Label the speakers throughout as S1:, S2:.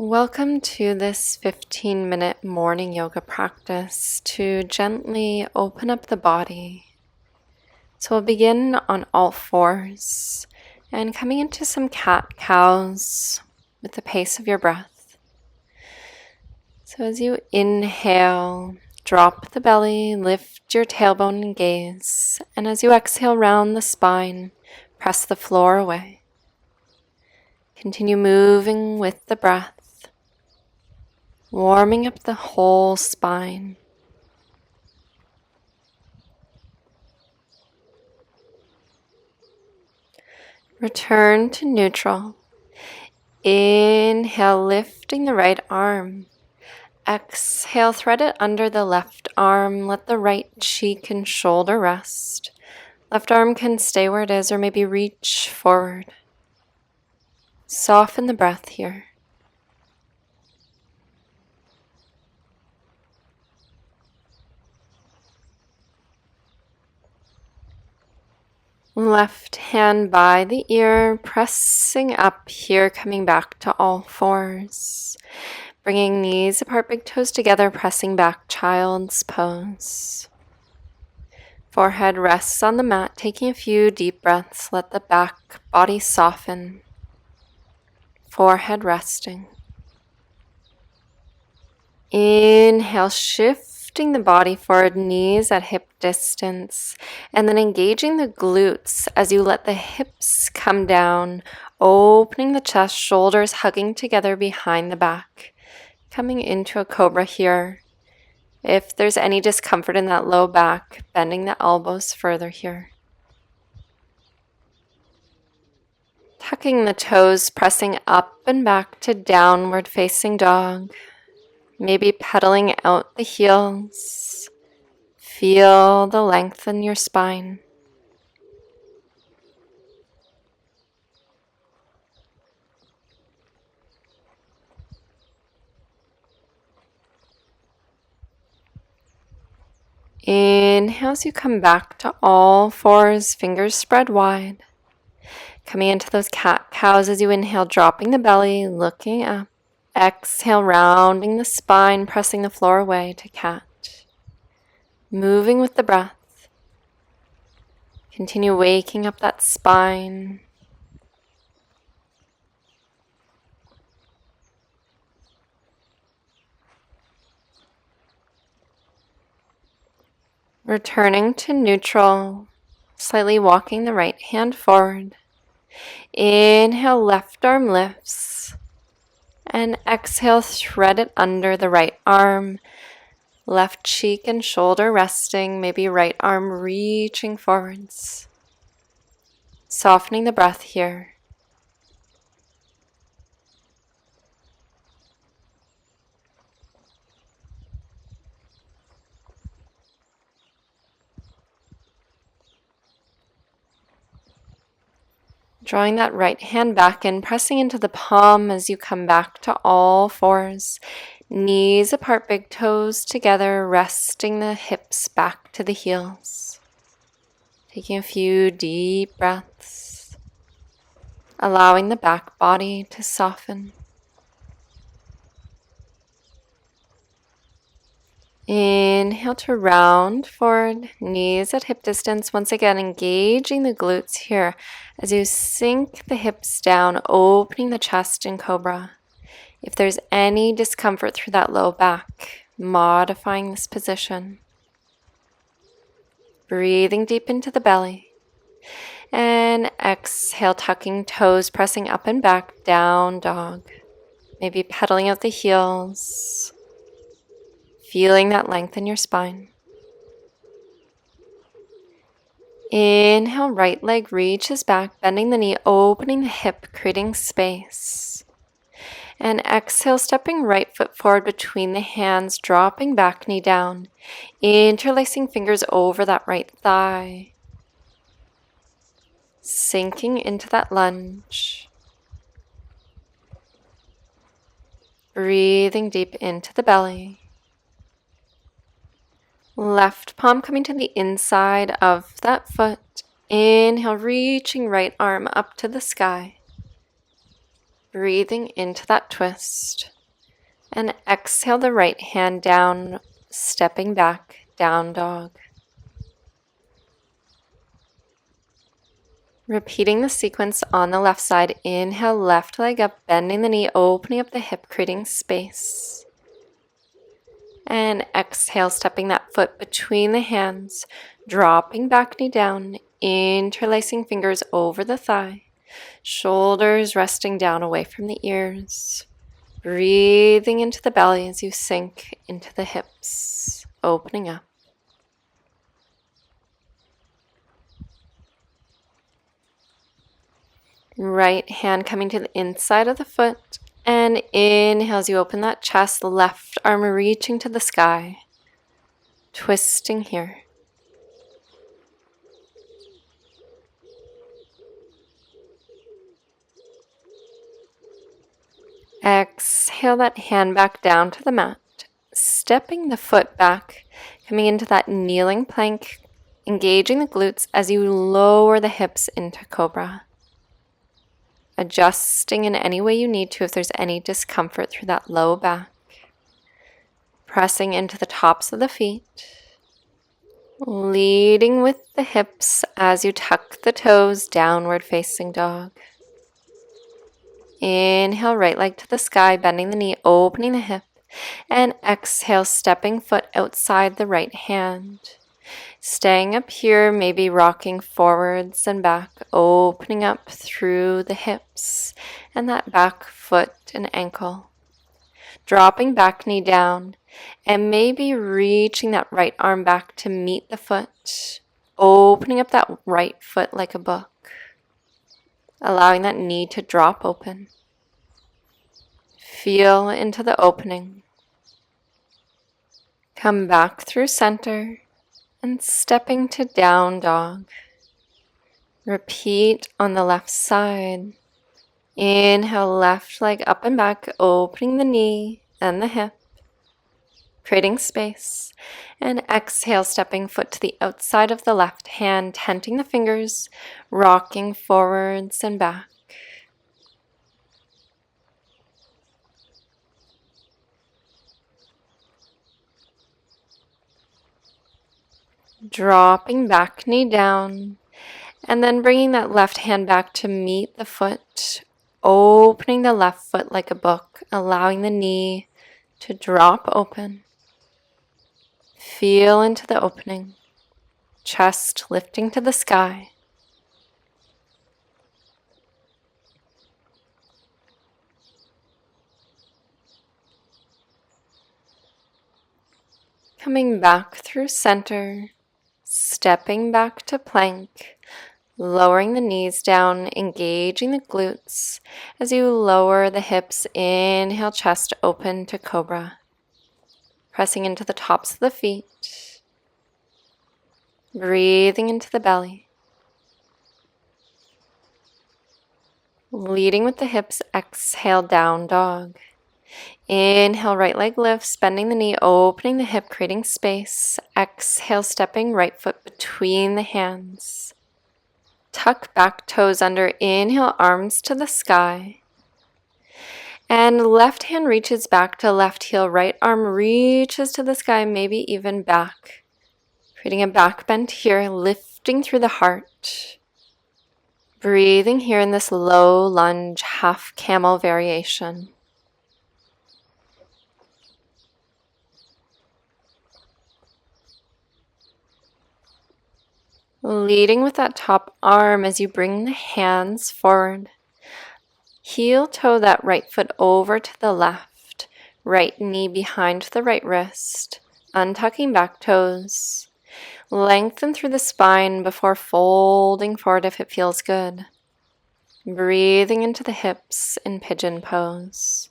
S1: Welcome to this 15-minute morning yoga practice to gently open up the body. So we'll begin on all fours and coming into some cat-cows with the pace of your breath. So as you inhale, drop the belly, lift your tailbone and gaze, and as you exhale, round the spine, press the floor away. Continue moving with the breath, warming up the whole spine. Return to neutral. Inhale, lifting the right arm. Exhale, thread it under the left arm. Let the right cheek and shoulder rest. Left arm can stay where it is or maybe reach forward. Soften the breath here. Left hand by the ear, pressing up here, coming back to all fours. Bringing knees apart, big toes together, pressing back, child's pose. Forehead rests on the mat, taking a few deep breaths. Let the back body soften. Forehead resting. Inhale, shifting the body forward, knees at hip distance, and then engaging the glutes as you let the hips come down, opening the chest, shoulders hugging together behind the back. Coming into a cobra here. If there's any discomfort in that low back, bending the elbows further here. Tucking the toes, pressing up and back to downward facing dog. Maybe pedaling out the heels. Feel the length in your spine. Inhale as you come back to all fours, fingers spread wide. Coming into those cat-cows as you inhale, dropping the belly, looking up. Exhale, rounding the spine, pressing the floor away to cat. Moving with the breath. Continue waking up that spine. Returning to neutral, slightly walking the right hand forward. Inhale, left arm lifts. And exhale, thread it under the right arm. Left cheek and shoulder resting, maybe right arm reaching forwards. Softening the breath here. Drawing that right hand back in, pressing into the palm as you come back to all fours. Knees apart, big toes together, resting the hips back to the heels. Taking a few deep breaths. Allowing the back body to soften. Inhale to round forward, knees at hip distance. Once again, engaging the glutes here as you sink the hips down, opening the chest in cobra. If there's any discomfort through that low back, modifying this position. Breathing deep into the belly. And exhale, tucking toes, pressing up and back, down dog. Maybe pedaling out the heels. Feeling that length in your spine. Inhale, right leg reaches back, bending the knee, opening the hip, creating space. And exhale, stepping right foot forward between the hands, dropping back knee down, interlacing fingers over that right thigh. Sinking into that lunge. Breathing deep into the belly. Left palm coming to the inside of that foot. Inhale, reaching right arm up to the sky. breathing into that twist. And exhale the right hand down, stepping back, down dog. Repeating the sequence on the left side. Inhale, left leg up, bending the knee, opening up the hip, creating space. And exhale, stepping that foot between the hands, dropping back knee down, interlacing fingers over the thigh, shoulders resting down away from the ears. Breathing into the belly as you sink into the hips, opening up. Right hand coming to the inside of the foot, and inhale as you open that chest, left arm reaching to the sky, twisting here. Exhale that hand back down to the mat, stepping the foot back, coming into that kneeling plank, engaging the glutes as you lower the hips into cobra. Adjusting in any way you need to if there's any discomfort through that low back. Pressing into the tops of the feet. Leading with the hips as you tuck the toes, downward facing dog. Inhale, right leg to the sky, bending the knee, opening the hip. And exhale, stepping foot outside the right hand. Staying up here, maybe rocking forwards and back, opening up through the hips and that back foot and ankle. Dropping back knee down and maybe reaching that right arm back to meet the foot, opening up that right foot like a book. Allowing that knee to drop open. Feel into the opening. Come back through center and stepping to down dog. Repeat on the left side. Inhale, left leg up and back, opening the knee and the hip, creating space. And exhale, stepping foot to the outside of the left hand, tenting the fingers, rocking forwards and back. Dropping back knee down, and then bringing that left hand back to meet the foot, opening the left foot like a book, allowing the knee to drop open. Feel into the opening, chest lifting to the sky. Coming back through center, stepping back to plank, lowering the knees down, engaging the glutes as you lower the hips. Inhale, chest open to cobra. Pressing into the tops of the feet. Breathing into the belly. Leading with the hips, exhale, down dog. Inhale, right leg lifts, bending the knee, opening the hip, creating space. Exhale, stepping right foot between the hands. Tuck back toes under. Inhale, arms to the sky. And left hand reaches back to left heel, right arm reaches to the sky, maybe even back. Creating a back bend here, lifting through the heart. Breathing here in this low lunge, half camel variation. Leading with that top arm as you bring the hands forward. Heel toe that right foot over to the left. Right knee behind the right wrist. Untucking back toes. Lengthen through the spine before folding forward if it feels good. Breathing into the hips in pigeon pose.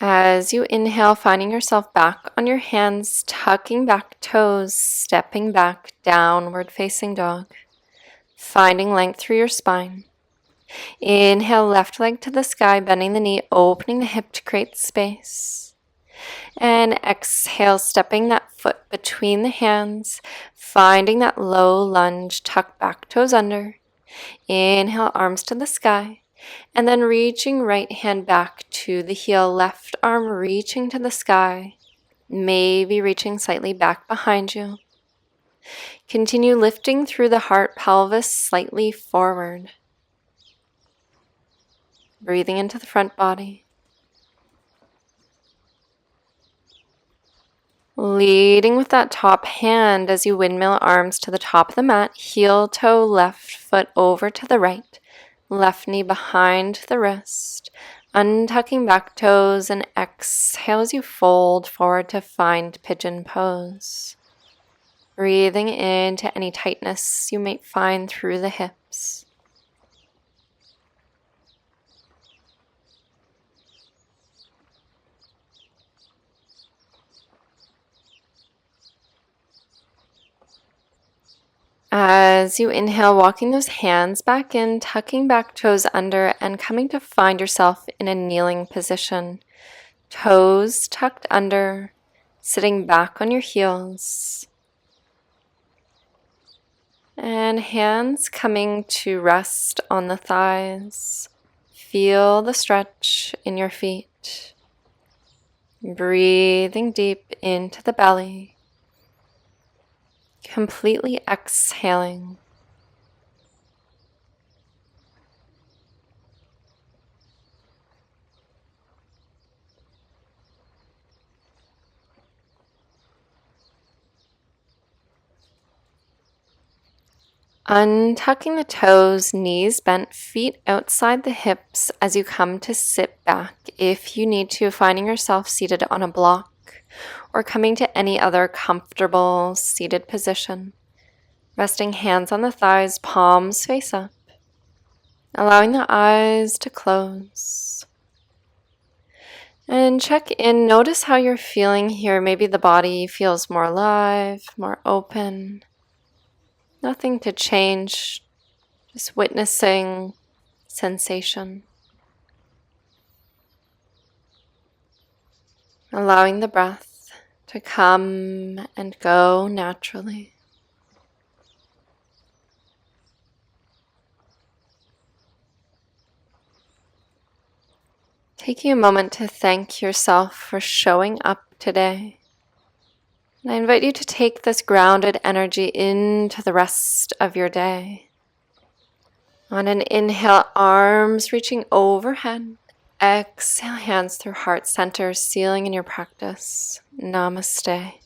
S1: As you inhale, finding yourself back on your hands, tucking back toes, stepping back, downward facing dog. Finding length through your spine. Inhale, left leg to the sky, bending the knee, opening the hip to create space. And exhale, stepping that foot between the hands, finding that low lunge, tuck back toes under. Inhale, arms to the sky, and then reaching right hand back to the heel, left arm reaching to the sky, maybe reaching slightly back behind you. Continue lifting through the heart, pelvis slightly forward. Breathing into the front body. Leading with that top hand as you windmill arms to the top of the mat, heel toe, left foot over to the right, left knee behind the wrist, untucking back toes, and exhale as you fold forward to find pigeon pose. Breathing into any tightness you might find through the hips. As you inhale, walking those hands back in, tucking back toes under, and coming to find yourself in a kneeling position. Toes tucked under, sitting back on your heels. And hands coming to rest on the thighs. Feel the stretch in your feet. Breathing deep into the belly. Completely exhaling. Untucking the toes, knees bent, feet outside the hips as you come to sit back. If you need to, finding yourself seated on a block or coming to any other comfortable seated position. Resting hands on the thighs, palms face up. Allowing the eyes to close. And check in. Notice how you're feeling here. Maybe the body feels more alive, more open. Nothing to change, just witnessing sensation. Allowing the breath to come and go naturally. Taking a moment to thank yourself for showing up today. And I invite you to take this grounded energy into the rest of your day. On an inhale, arms reaching overhead. Exhale, hands through heart center, sealing in your practice. Namaste.